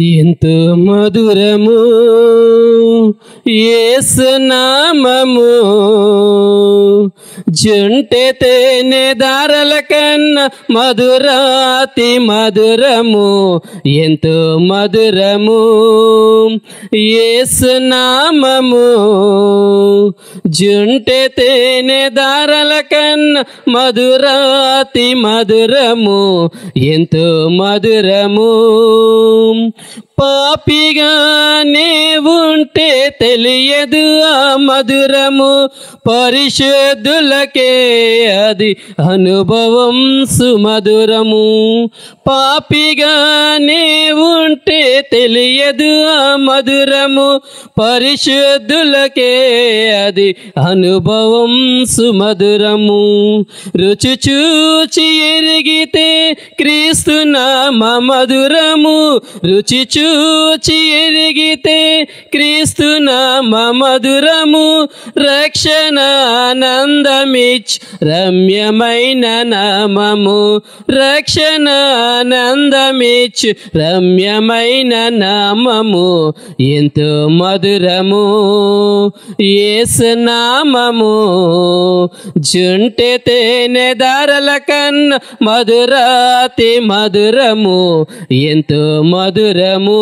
ఎంతో మధురము యేసు నామము, జుంటె తేనె దారల కన్నా మధురాతి మధురము. ఎంతో మధురము యేసు నామము, జుంటె తేనె దారల కన్నా మధురాతి మధురము. ఎంతో మధురము. పాపిగానే ఉంటే తెలియదు ఆ మధురము, పరిశుద్ధులకే అది అనుభవం సుమధురము. పాపిగానే ఉంటే తెలియదు ఆ మధురము, పరిశుద్ధులకే అది అనుభవం సుమధురము. రుచి చూచి ఎరిగితే క్రీస్తు నామ మధురము, రుచి చూచి ఎరిగితే క్రీస్తు నామ మధురము. రక్షణ ఆనందమిచ్ రమ్యమైన నామము, రక్షణ ఆనందమిచ్ రమ్యమైన నామము. ఎంతో మధురము యేసు నామము, జుంటె తేనె దారల కన్నా మధురాతి మధురము. ఎంతో మధురము.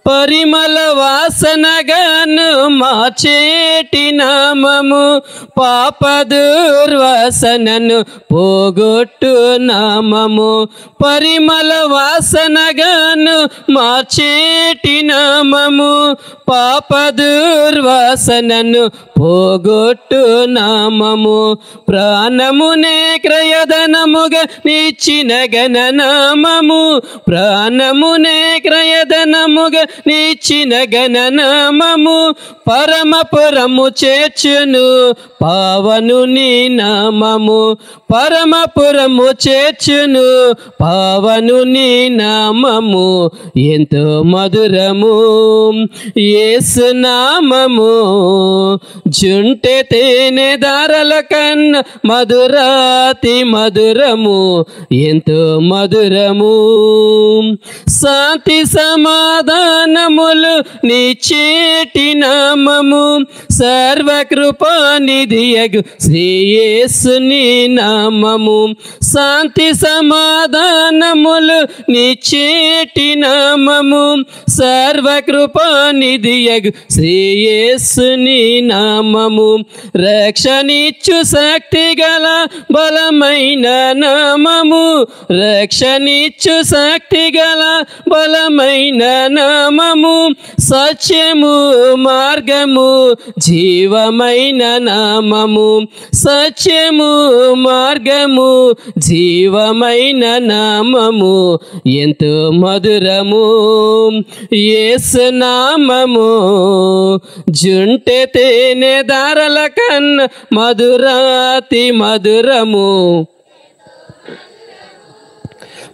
పరిమళ వాసనగాను మార్చేటి నామము, పాప దుర్వాసనను పోగొట్టు నామము. పరిమళ వాసనగాను మార్చేటి నామము, పాప దుర్వాసనను పోగొట్టు నామము. ప్రాణమునే క్రయధనముగా నిచ్చిన గణనామము, ప్రాణమునే క్రయధనముగా నిచ్చిన గణనామము. పరమపురము చేర్చును పావనుని నామము, పరమపురము చేర్చును పావనుని నామము. ఎంతో మధురము యేసు నామము, జుంటె తేనె దారల కన్నా మధురాతి మధురము. ఎంతో మధురము. శాంతి సమాధానములు నిచ్చేటి నామము, సర్వకృపానిధియగు శ్రీ యేసుని నామము. శాంతి సమాధానములు నిచ్చేటి నామము, సర్వకృపానిధియగు శ్రీ యేసుని నామము. రక్షణిచ్చు శక్తి గల బలమైన నామము, రక్షణిచ్చు శక్తి గల బలమైన నామము. సత్యము మార్గము జీవమైన నామము, సత్యము మార్గము జీవమైన నామము. ఎంతో మధురము యేసు నామము, జుంటె తేనె దారల కన్నా మధురాతి మధురము.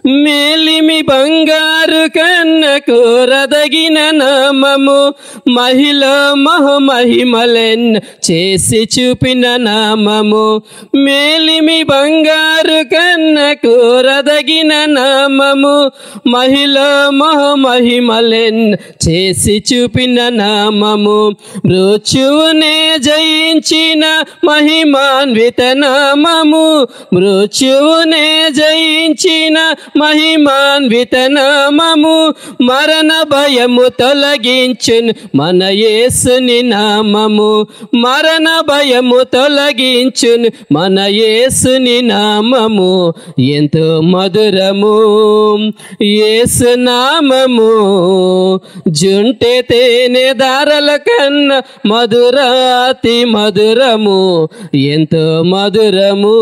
మేలిమి బంగారు కన్న కోరదగిన నామము, మహిళ మహమహిమలెన్ చేసి చూపిన నామము. మేలిమి బంగారు కన్న కోరదగిన నామము, మహిళ మహమహిమలెన్ చేసి చూపిన నామము. మృత్యువునే జయించిన మహిమాన్విత నామము, మృత్యువునే జయించిన మహిమాన్విత నామము. మరణ భయము తొలగించును మన యేసుని నామము, మరణ భయము తొలగించును మన యేసుని నామము. ఎంతో మధురము యేసు నామము, జుంటె తేనె దారల కన్నా మధురాతి మధురము. ఎంతో మధురము.